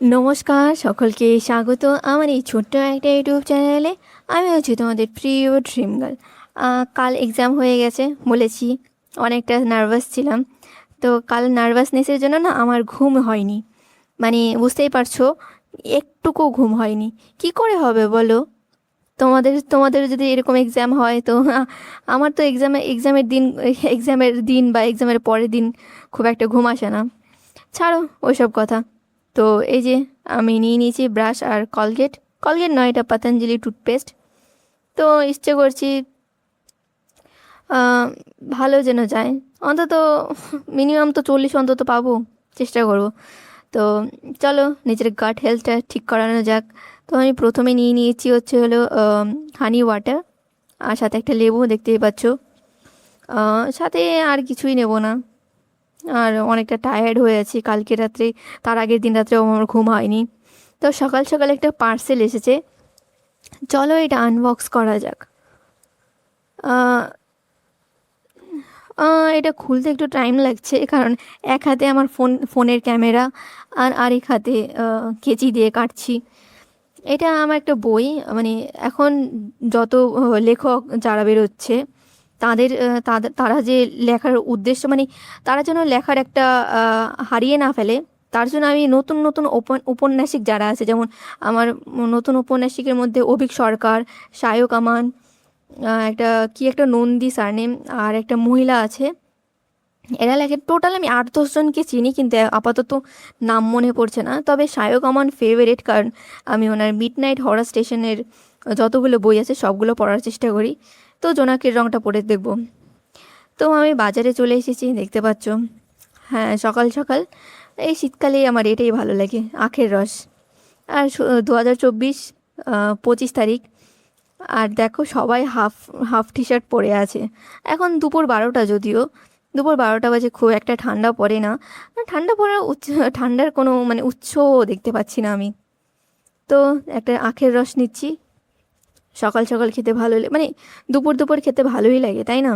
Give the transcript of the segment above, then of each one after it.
নমস্কার, সকলকে স্বাগত আমার এই ছোট্ট একটা ইউটিউব চ্যানেলে। আমি হচ্ছি তোমাদের প্রিয় ড্রিম গার্ল। কাল এক্সাম হয়ে গেছে, বলেছি অনেকটা নার্ভাস ছিলাম। তো কাল নার্ভাসনেসের জন্য না আমার ঘুম হয়নি, মানে বুঝতেই পারছো, একটুকু ঘুম হয়নি। কি করে হবে বলো? তোমাদের তোমাদের যদি এরকম এক্সাম হয় তো আমার তো এক্সামের দিন বা এক্সামের পরের দিন খুব একটা ঘুম আসে না। ছাড়ো ওইসব কথা। তো এই যে আমি নিয়ে নিয়েছি ব্রাশ আর কলগেট। কলগেট নয়, এটা পতঞ্জলি টুথপেস্ট। তো ইচ্ছে করছি আহ, ভালো যেন যায়, অন্তত মিনিমাম তো 40 অন্তত পাবো, চেষ্টা করবো। তো চলো নিজের গাট হেলথটা ঠিক করানো যাক। তো আমি প্রথমে নিয়ে নিয়েছি হলো হানি ওয়াটার, আর সাথে একটা লেবু, দেখতেই পাচ্ছ। সাথে আর কিছুই নেব না। আর অনেকটা টায়ার্ড হয়ে আছি কালকে রাত্রে, তার আগের দিন রাত্রেও আমার ঘুম হয়নি। তো সকাল সকাল একটা পার্সেল এসেছে, চলো এটা আনবক্স করা যাক। আহ, এটা খুলতে একটু টাইম লাগছে, কারণ এক হাতে আমার ফোনের ক্যামেরা, আর আরেক হাতে কেচি দিয়ে কাটছি। এটা আমার একটা বই, মানে এখন যত লেখক যারা বেরোচ্ছে তারা যে লেখার উদ্দেশ্য, মানে তারা যেন লেখার একটা হারিয়ে না ফেলে, তার জন্য আমি নতুন নতুন উপন্যাসিক যারা আছে, যেমন আমার নতুন উপন্যাসিকের মধ্যে অভীক সরকার, শায়ক আমান, একটা কি একটা নন্দী সারনেম, আর একটা মহিলা আছে, এরা লেখে। টোটাল আমি 8-10 জনকে চিনি, কিন্তু আপাতত নাম মনে পড়ছে না। তবে শায়ক আমার ফেভারিট, কারণ আমি ওনার মিডনাইট হরার স্টেশনের যতগুলো বই আছে সবগুলো পড়ার চেষ্টা করি। তো জোনাকির রংটা পড়ে দেখব। তো আমি বাজারে চলে এসেছি, দেখতে পাচ্ছ। হ্যাঁ, সকাল সকাল এই শীতকালেই আমার এটাই ভালো লাগে, আখের রস। আর 2024, 25 তারিখ। আর দেখো সবাই হাফ হাফ টি শার্ট পরে আছে। এখন দুপুর 12টা, যদিও দুপুর 12টা বাজে, খুব একটা ঠান্ডা পড়ে না। আর ঠান্ডা পড়ার ঠান্ডার কোনো মানে উৎসও দেখতে পাচ্ছি না আমি। তো একটা আখের রস নিচ্ছি। সকাল সকাল খেতে ভালো মানে দুপুর দুপুর খেতে ভালোই লাগে, তাই না?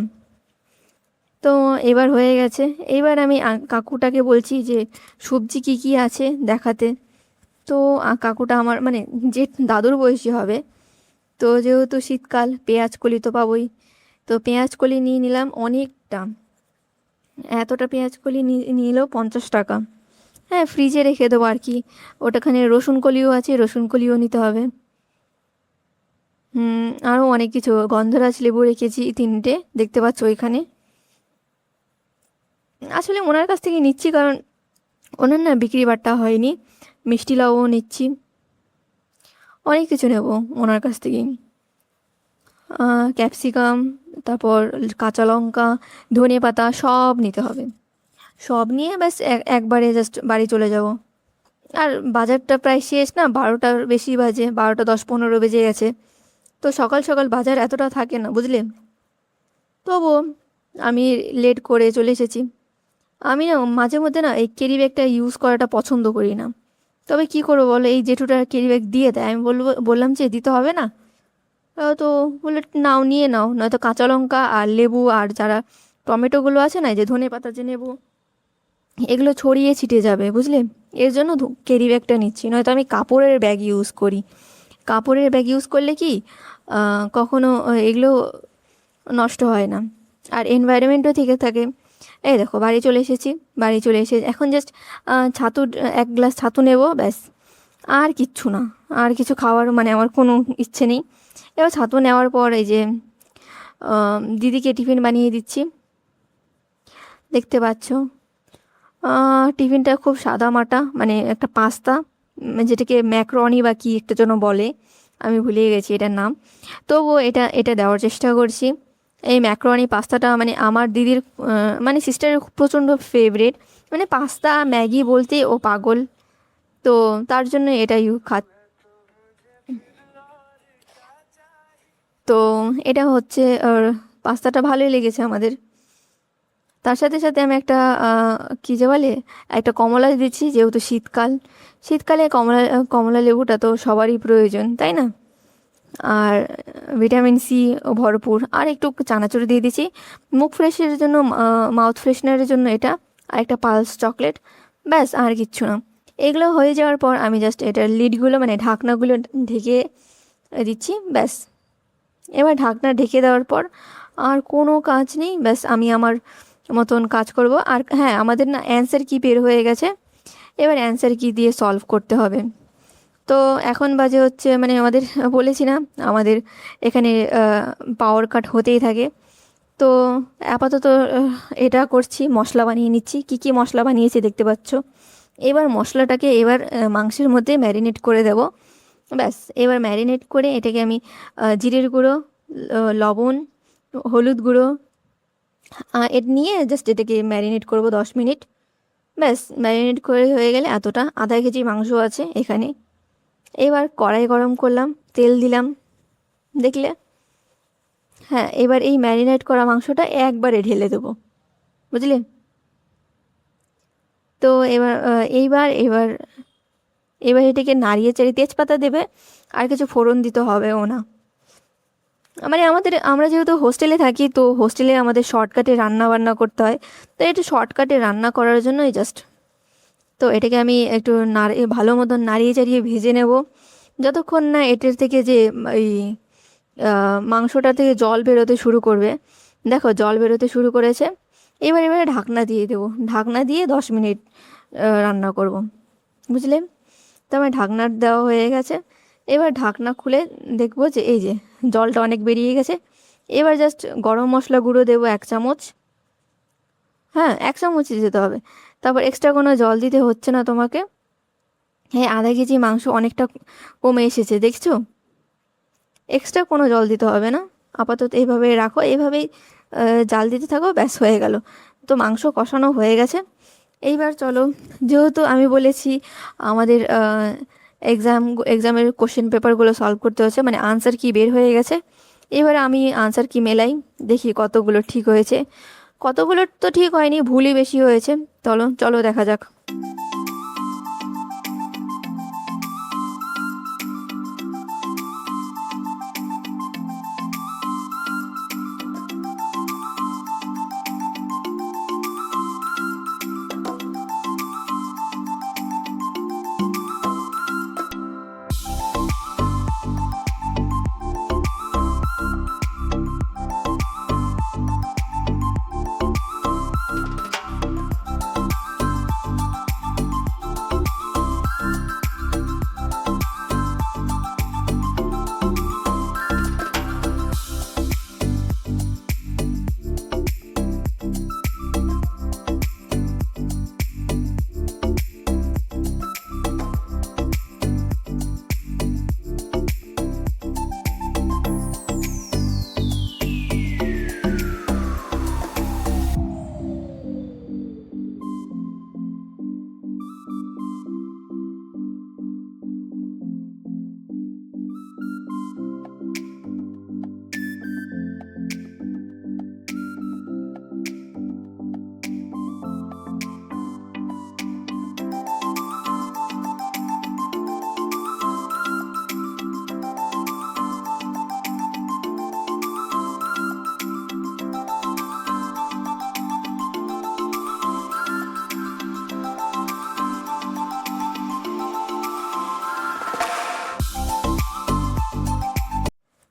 তো এবার হয়ে গেছে। এইবার আমি কাকুটাকে বলছি যে সবজি কি কি আছে দেখাতে। তো কাকুটা আমার মানে যে দাদুর বয়সী হবে। তো যেহেতু শীতকাল, পেঁয়াজ কলি তো পাবোই। তো পেঁয়াজ কলি নিয়ে নিলাম অনেকটা। এতটা পেঁয়াজ কলি নিল 50 টাকা। হ্যাঁ, ফ্রিজে রেখে দেবো আর কি। ওটাখানে রসুন কলিও আছে, রসুন কলিও নিতে হবে। আরও অনেক কিছু, গন্ধরাজ লেবু রেখেছি 3টে, দেখতে পাচ্ছ ওইখানে। আসলে ওনার কাছ থেকে নিচ্ছি কারণ ওনার না বিক্রি বাট্টা হয়নি। মিষ্টি লাউও নিচ্ছি, অনেক কিছু নেব ওনার কাছ থেকেই। ক্যাপসিকাম, তারপর কাঁচা লঙ্কা, ধনে পাতা সব নিতে হবে। সব নিয়ে ব্যাস একবারে জাস্ট বাড়ি চলে যাব। আর বাজারটা প্রায় শেষ, না 12টার বেশি বাজে, 12টা 10-15 বেজে গেছে। তো সকাল সকাল বাজার এতটা থাকে না, বুঝলে। তবুও আমি লেট করে চলে এসেছি। আমি না মাঝে মধ্যে না এই ক্যারি ব্যাগটা ইউজ করাটা পছন্দ করি না। তবে কি করবো বলো, এই জেঠুটা ক্যারি ব্যাগ দিয়ে দেয়। আমি বললাম যে দিতে হবে না। তো বললো নাও, নিয়ে নাও, নয়তো কাঁচা লঙ্কা আর লেবু আর যারা টমেটোগুলো আছে না, এই যে ধনে পাতা যে নেবো, এগুলো ছড়িয়ে ছিটে যাবে, বুঝলে। এর জন্য ক্যারি ব্যাগটা নিচ্ছি, নয়তো আমি কাপড়ের ব্যাগ ইউজ করি। কাপড়ের ব্যাগ ইউজ করলে কি কখনো এগুলো নষ্ট হয় না, আর এনভায়রনমেন্টও ঠিক থাকে। এই দেখো বাড়ি চলে এসেছি। বাড়ি চলে এসে এখন জাস্ট ছাতু, 1 গ্লাস ছাতু নেব, ব্যাস। আর কিচ্ছু না, আর কিছু খাওয়ার মানে আমার কোনো ইচ্ছে নেই। এবার ছাতু নেওয়ার পর এই যে দিদিকে টিফিন বানিয়ে দিচ্ছি, দেখতে পাচ্ছ। টিফিনটা খুব সাদামাটা, মানে একটা পাস্তা, যেটাকে ম্যাক্রনি বা কি একটা জন্য বলে, আমি ভুলে গেছি এটার নাম। তবুও এটা এটা দেওয়ার চেষ্টা করছি। এই ম্যাক্রনি পাস্তাটা মানে আমার দিদির মানে সিস্টারের প্রচণ্ড ফেভারিট, মানে পাস্তা ম্যাগি বলতেই ও পাগল। তো তার জন্য এটা তো এটা হচ্ছে পাস্তাটা ভালোই লেগেছে আমাদের। তার সাথে সাথে আমি একটা কী যে বলে, একটা কমলা দিচ্ছি, যেহেতু শীতকাল। শীতকালে কমলা কমলা লেবুটা তো সবারই প্রয়োজন, তাই না? আর ভিটামিন সি ভরপুর। আর একটু চানাচুর দিয়ে দিচ্ছি মুখ ফ্রেশের জন্য, মাউথ ফ্রেশনারের জন্য এটা। আর একটা পালস চকলেট, ব্যাস আর কিচ্ছু না। এগুলো হয়ে যাওয়ার পর আমি জাস্ট এটার লিডগুলো মানে ঢাকনাগুলো ঢেকে দিচ্ছি, ব্যাস। এবার ঢাকনা ঢেকে দেওয়ার পর আর কোনো কাজ নেই, ব্যাস আমি আমার মতন কাজ করব। আর হ্যাঁ, আমাদের না অ্যান্সার কি বের হয়ে গেছে, এবার অ্যান্সার কি দিয়ে সলভ করতে হবে। তো এখন বাজে হচ্ছে মানে আমাদের বলেছি না আমাদের এখানে পাওয়ার কাট হতেই থাকে। তো আপাতত এটা করছি, মশলা বানিয়ে নিচ্ছি। কি কি মশলা বানিয়েছি দেখতে পাচ্ছ। এবার মশলাটাকে এবার মাংসের মধ্যে ম্যারিনেট করে দেব, ব্যাস। এবার ম্যারিনেট করে এটাকে আমি জিরের গুঁড়ো, লবণ, হলুদ গুঁড়ো এটা নিয়ে জাস্ট এটাকে ম্যারিনেট করব 10 মিনিট, ব্যাস। ম্যারিনেট করে হয়ে গেলে এতটা আধা কেজি মাংস আছে এখানে। এবার কড়াই গরম করলাম, তেল দিলাম, দেখলে। হ্যাঁ, এবার এই ম্যারিনেট করা মাংসটা একবারে ঢেলে দেবো, বুঝলে। তো এবার এবার এটাকে নাড়িয়ে চাড়িয়ে তেজপাতা দেবে, আর কিছু ফোড়ন দিতে হবেও না। মানে আমরা যেহেতু হোস্টেলে থাকি, তো হোস্টেলে আমাদের শর্টকাটে রান্না বান্না করতে হয়। তো একটু শর্টকাটে রান্না করার জন্যই জাস্ট। তো এটাকে আমি একটু ভালো মতন নাড়িয়ে চাড়িয়ে ভেজে নেব, যতক্ষণ না এটার থেকে যে এই মাংসটা থেকে জল বেরোতে শুরু করবে। দেখো জল বেরোতে শুরু করেছে। এবারে ঢাকনা দিয়ে দেবো, ঢাকনা দিয়ে 10 মিনিট রান্না করব, বুঝলে। তো আমার ঢাকনা দেওয়া হয়ে গেছে। এবার ঢাকনা খুলে দেখবো যে এই যে জলটা অনেক বেরিয়ে গেছে। এবার জাস্ট গরম মশলা গুঁড়ো দেবো 1 চামচ, হ্যাঁ 1 চামচই দিতে হবে। তারপর এক্সট্রা কোনো জল দিতে হচ্ছে না তোমাকে। হ্যাঁ, আধা কেজি মাংস অনেকটা কমে এসেছে, দেখছো। এক্সট্রা কোনো জল দিতে হবে না, আপাতত এইভাবে রাখো, এইভাবেই জাল দিতে থাকো, ব্যাস হয়ে গেল। তো মাংস কষানো হয়ে গেছে। এইবার চলো, যেহেতু আমি বলেছি আমাদের এক্সামের কোশ্চেন পেপারগুলো সলভ করতে হচ্ছে, মানে আনসার কি বের হয়ে গেছে। এবারে আমি আনসার কি মেলাই, দেখি কতগুলো ঠিক হয়েছে। কতগুলো তো ঠিক হয়নি, ভুলই বেশি হয়েছে। চলো চলো দেখা যাক।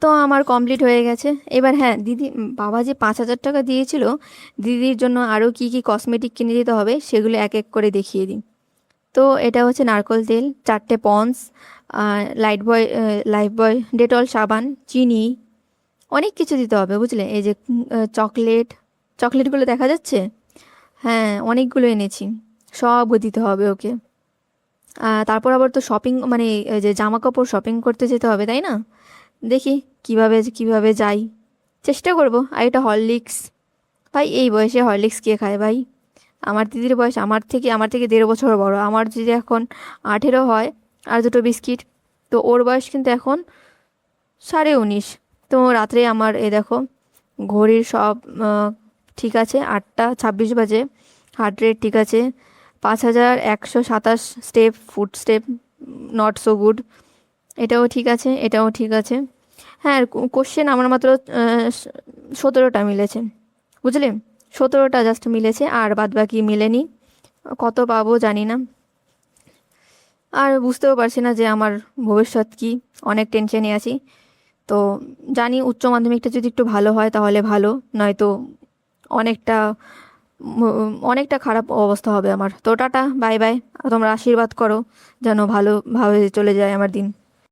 তো আমার কমপ্লিট হয়ে গেছে। এবার হ্যাঁ, বাবা যে 5,000 টাকা দিয়েছিল, দিদির জন্য আরও কি কি কসমেটিক কিনে দিতে হবে সেগুলো এক এক করে দেখিয়ে দিই। তো এটা হচ্ছে নারকেল তেল, 4টে পন্স, লাইফবয় ডেটল সাবান, চিনি, অনেক কিছু দিতে হবে, বুঝলে। এই যে চকলেটগুলো দেখা যাচ্ছে, হ্যাঁ অনেকগুলো এনেছি, সব দিতে হবে ওকে। তারপর আবার তো শপিং মানে এই যে জামা কাপড় শপিং করতে যেতে হবে, তাই না। দেখি কিভাবে কিভাবে যাই, চেষ্টা করব। আর এটা হরলিক্স, ভাই এই বয়সে হরলিক্স কে খায় ভাই। আমার দিদির বয়স আমার থেকে 1.5 বছর বড়। আমার যদি এখন 18 হয় আর দুটো বিস্কিট, তো ওর বয়স কিন্তু এখন 19.5। তো রাত্রে আমার দেখো ঘড়ির সব ঠিক আছে, 8টা 26 বাজে, হার্ট রেট ঠিক আছে, 5,127 step, foot step not so good, এটাও ঠিক আছে, এটাও ঠিক আছে। হ্যাঁ, কোশ্চেন আমার মাত্র 17টা মিলেছে, বুঝলে। 17টা জাস্ট মিলেছে, আর বাদ বাকি মিলেনি। কত পাবো জানি না। আর বুঝতেও পারছি না যে আমার ভবিষ্যৎ কি, অনেক টেনশনে আছি। তো জানি উচ্চ মাধ্যমিকটা যদি একটু ভালো হয় তাহলে ভালো, নয়তো অনেকটা অনেকটা খারাপ অবস্থা হবে আমার। তো টাটা, বাই বাই। তোমরা আশীর্বাদ করো যেন ভালোভাবে চলে যায় আমার দিন।